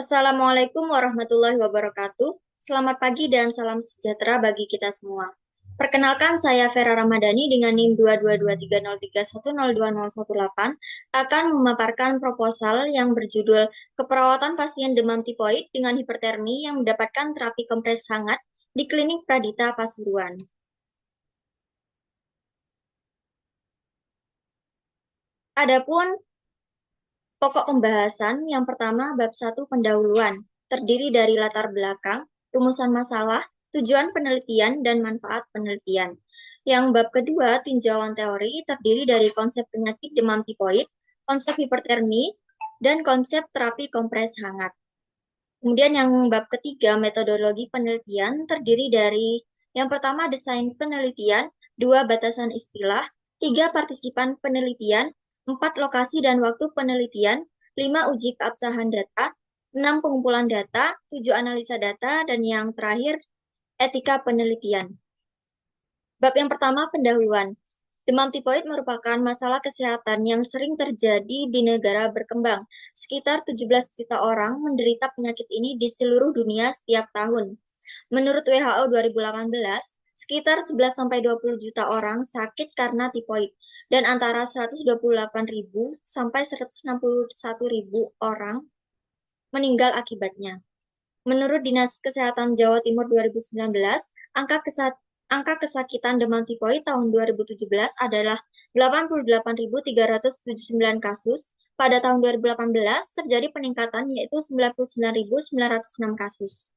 Assalamualaikum warahmatullahi wabarakatuh. Selamat pagi dan salam sejahtera bagi kita semua. Perkenalkan, saya Vera Ramadhani dengan NIM 22230310218 akan memaparkan proposal yang berjudul Keperawatan Pasien Demam Tipoid dengan Hipertermi yang mendapatkan terapi kompres hangat di Klinik Pradita Pasuruan. Adapun pokok pembahasan yang pertama bab 1 pendahuluan, terdiri dari latar belakang, rumusan masalah, tujuan penelitian, dan manfaat penelitian. Yang bab kedua, tinjauan teori, terdiri dari konsep penyakit demam tipoid, konsep hipertermi, dan konsep terapi kompres hangat. Kemudian yang bab ketiga, metodologi penelitian, terdiri dari yang pertama, desain penelitian, dua, batasan istilah, tiga, partisipan penelitian, empat, lokasi dan waktu penelitian, lima, uji keabsahan data, enam, pengumpulan data, tujuh, analisa data, dan yang terakhir, etika penelitian. Bab yang pertama, pendahuluan. Demam tipoid merupakan masalah kesehatan yang sering terjadi di negara berkembang. Sekitar 17 juta orang menderita penyakit ini di seluruh dunia setiap tahun. Menurut WHO 2018, sekitar 11-20 juta orang sakit karena tipoid, dan antara 128.000 sampai 161.000 orang meninggal akibatnya. Menurut Dinas Kesehatan Jawa Timur 2019, angka kesakitan demam tipoid tahun 2017 adalah 88.379 kasus. Pada tahun 2018 terjadi peningkatan yaitu 99.906 kasus.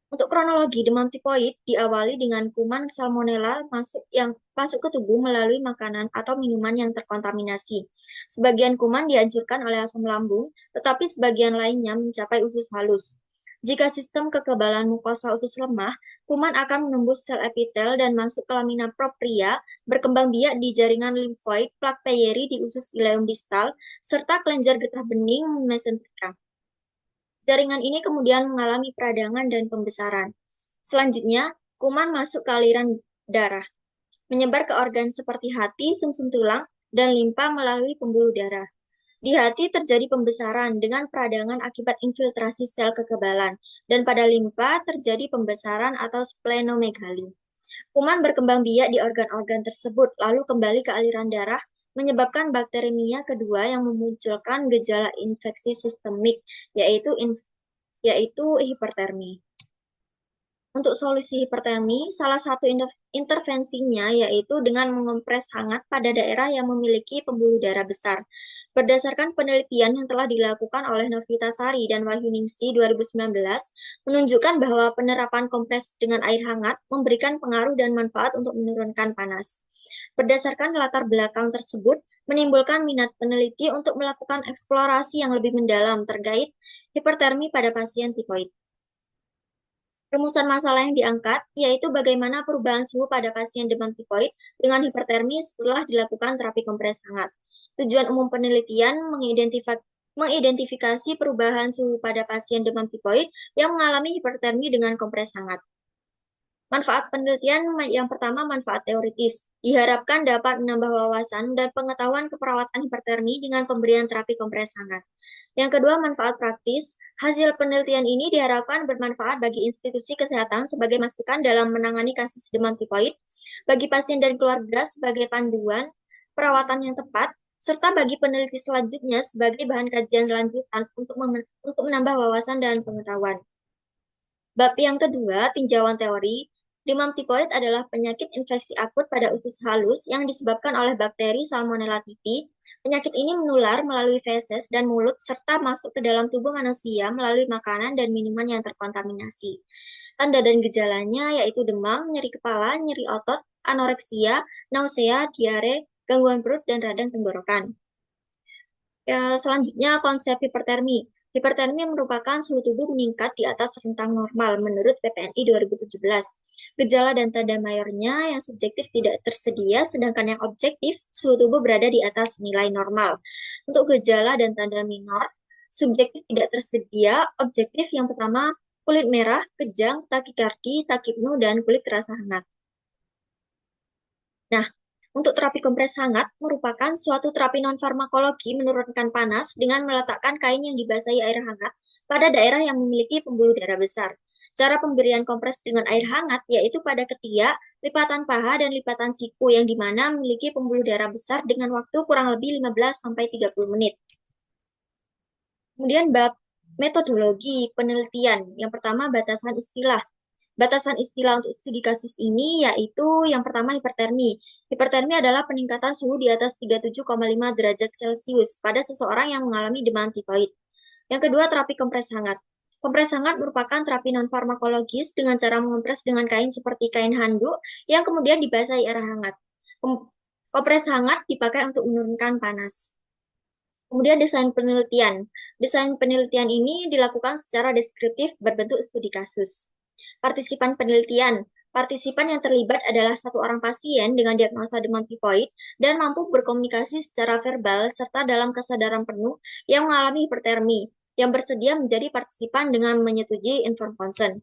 Untuk kronologi demam tipoid diawali dengan kuman Salmonella masuk ke tubuh melalui makanan atau minuman yang terkontaminasi. Sebagian kuman dihancurkan oleh asam lambung, tetapi sebagian lainnya mencapai usus halus. Jika sistem kekebalan mukosa usus lemah, kuman akan menembus sel epitel dan masuk ke lamina propria, berkembang biak di jaringan limfoid, plak Peyeri di usus ileum distal, serta kelenjar getah bening mesenterika. Jaringan ini kemudian mengalami peradangan dan pembesaran. Selanjutnya, kuman masuk ke aliran darah, menyebar ke organ seperti hati, sumsum tulang, dan limpa melalui pembuluh darah. Di hati terjadi pembesaran dengan peradangan akibat infiltrasi sel kekebalan, dan pada limpa terjadi pembesaran atau splenomegali. Kuman berkembang biak di organ-organ tersebut, lalu kembali ke aliran darah, menyebabkan bakteremia kedua yang memunculkan gejala infeksi sistemik, yaitu hipertermi. Untuk solusi hipertermi, salah satu intervensinya yaitu dengan mengompres hangat pada daerah yang memiliki pembuluh darah besar. Berdasarkan penelitian yang telah dilakukan oleh Novita Sari dan Wahyuningsi 2019, menunjukkan bahwa penerapan kompres dengan air hangat memberikan pengaruh dan manfaat untuk menurunkan panas. Berdasarkan latar belakang tersebut, menimbulkan minat peneliti untuk melakukan eksplorasi yang lebih mendalam terkait hipertermi pada pasien tipoid. Rumusan masalah yang diangkat yaitu bagaimana perubahan suhu pada pasien demam tipoid dengan hipertermi setelah dilakukan terapi kompres hangat. Tujuan umum penelitian mengidentifikasi perubahan suhu pada pasien demam tipoid yang mengalami hipertermi dengan kompres hangat. Manfaat penelitian yang pertama, manfaat teoritis. Diharapkan dapat menambah wawasan dan pengetahuan keperawatan hipertermi dengan pemberian terapi kompres hangat. Yang kedua, manfaat praktis. Hasil penelitian ini diharapkan bermanfaat bagi institusi kesehatan sebagai masukan dalam menangani kasus demam tipoid, bagi pasien dan keluarga sebagai panduan perawatan yang tepat, serta bagi peneliti selanjutnya sebagai bahan kajian lanjutan untuk menambah wawasan dan pengetahuan. Bab yang kedua, tinjauan teori. Demam tipoid adalah penyakit infeksi akut pada usus halus yang disebabkan oleh bakteri Salmonella typhi. Penyakit ini menular melalui feses dan mulut serta masuk ke dalam tubuh manusia melalui makanan dan minuman yang terkontaminasi. Tanda dan gejalanya yaitu demam, nyeri kepala, nyeri otot, anoreksia, nausea, diare, gangguan perut, dan radang tenggorokan. Selanjutnya, konsep hipertermi. Hipertermi merupakan suhu tubuh meningkat di atas rentang normal menurut PPNI 2017. Gejala dan tanda mayornya yang subjektif tidak tersedia, sedangkan yang objektif suhu tubuh berada di atas nilai normal. Untuk gejala dan tanda minor, subjektif tidak tersedia, objektif yang pertama kulit merah, kejang, takikardi, takipnu, dan kulit terasa hangat. Nah, Untuk terapi kompres hangat merupakan suatu terapi non-farmakologi menurunkan panas dengan meletakkan kain yang dibasahi air hangat pada daerah yang memiliki pembuluh darah besar. Cara pemberian kompres dengan air hangat yaitu pada ketiak, lipatan paha, dan lipatan siku yang dimana memiliki pembuluh darah besar dengan waktu kurang lebih 15-30 menit. Kemudian bab metodologi penelitian. Yang pertama, batasan istilah. Batasan istilah untuk studi kasus ini yaitu yang pertama hipertermi. Hipertermi adalah peningkatan suhu di atas 37,5 derajat Celcius pada seseorang yang mengalami demam tifoid. Yang kedua, terapi kompres hangat. Kompres hangat merupakan terapi non-farmakologis dengan cara mengompres dengan kain seperti kain handuk yang kemudian dibasahi air hangat. Kompres hangat dipakai untuk menurunkan panas. Kemudian desain penelitian. Desain penelitian ini dilakukan secara deskriptif berbentuk studi kasus. Partisipan penelitian. Partisipan yang terlibat adalah satu orang pasien dengan diagnosa demam tifoid dan mampu berkomunikasi secara verbal serta dalam kesadaran penuh yang mengalami hipertermi, yang bersedia menjadi partisipan dengan menyetujui informed consent.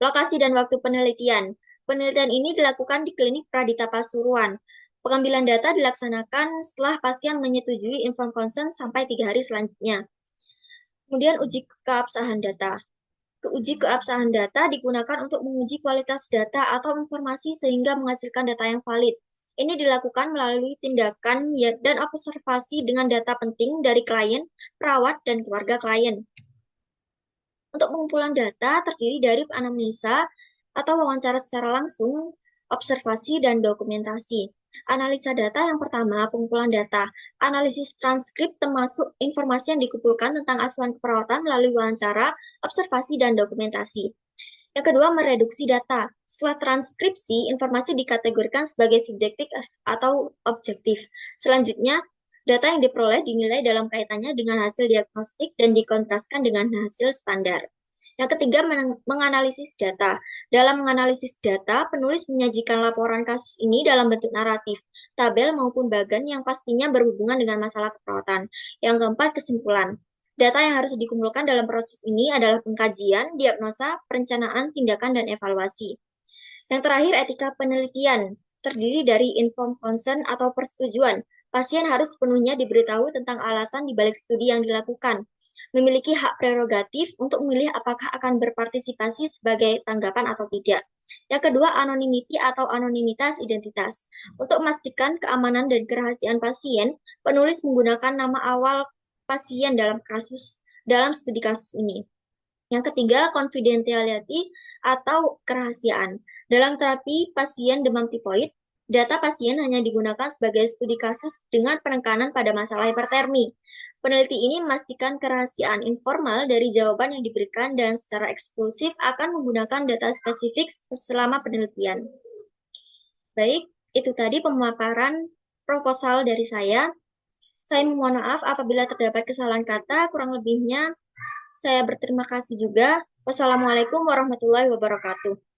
Lokasi dan waktu penelitian. Penelitian ini dilakukan di klinik Pradita Pasuruan. Pengambilan data dilaksanakan setelah pasien menyetujui informed consent sampai 3 hari selanjutnya. Kemudian uji keabsahan data. Uji keabsahan data digunakan untuk menguji kualitas data atau informasi sehingga menghasilkan data yang valid. Ini dilakukan melalui tindakan dan observasi dengan data penting dari klien, perawat, dan keluarga klien. Untuk pengumpulan data terdiri dari anamnesa atau wawancara secara langsung, observasi, dan dokumentasi. Analisa data yang pertama, pengumpulan data. Analisis transkrip termasuk informasi yang dikumpulkan tentang asuhan keperawatan melalui wawancara, observasi, dan dokumentasi. Yang kedua, mereduksi data. Setelah transkripsi, informasi dikategorikan sebagai subjektif atau objektif. Selanjutnya, data yang diperoleh dinilai dalam kaitannya dengan hasil diagnostik dan dikontraskan dengan hasil standar. Yang ketiga, menganalisis data. Dalam menganalisis data, penulis menyajikan laporan kasus ini dalam bentuk naratif, tabel maupun bagan yang pastinya berhubungan dengan masalah keperawatan. Yang keempat, kesimpulan. Data yang harus dikumpulkan dalam proses ini adalah pengkajian, diagnosa, perencanaan, tindakan, dan evaluasi. Yang terakhir, etika penelitian. Terdiri dari informed consent atau persetujuan. Pasien harus sepenuhnya diberitahu tentang alasan di balik studi yang dilakukan. Memiliki hak prerogatif untuk memilih apakah akan berpartisipasi sebagai tanggapan atau tidak. Yang kedua, anonymity atau anonimitas identitas. Untuk memastikan keamanan dan kerahasiaan pasien, penulis menggunakan nama awal pasien dalam studi kasus ini. Yang ketiga, confidentiality atau kerahasiaan. Dalam terapi pasien demam tifoid, data pasien hanya digunakan sebagai studi kasus dengan penekanan pada masalah hipertermi. Peneliti ini memastikan kerahasiaan informal dari jawaban yang diberikan dan secara eksklusif akan menggunakan data spesifik selama penelitian. Baik, itu tadi pemaparan proposal dari saya. Saya mohon maaf apabila terdapat kesalahan kata, kurang lebihnya saya berterima kasih juga. Wassalamualaikum warahmatullahi wabarakatuh.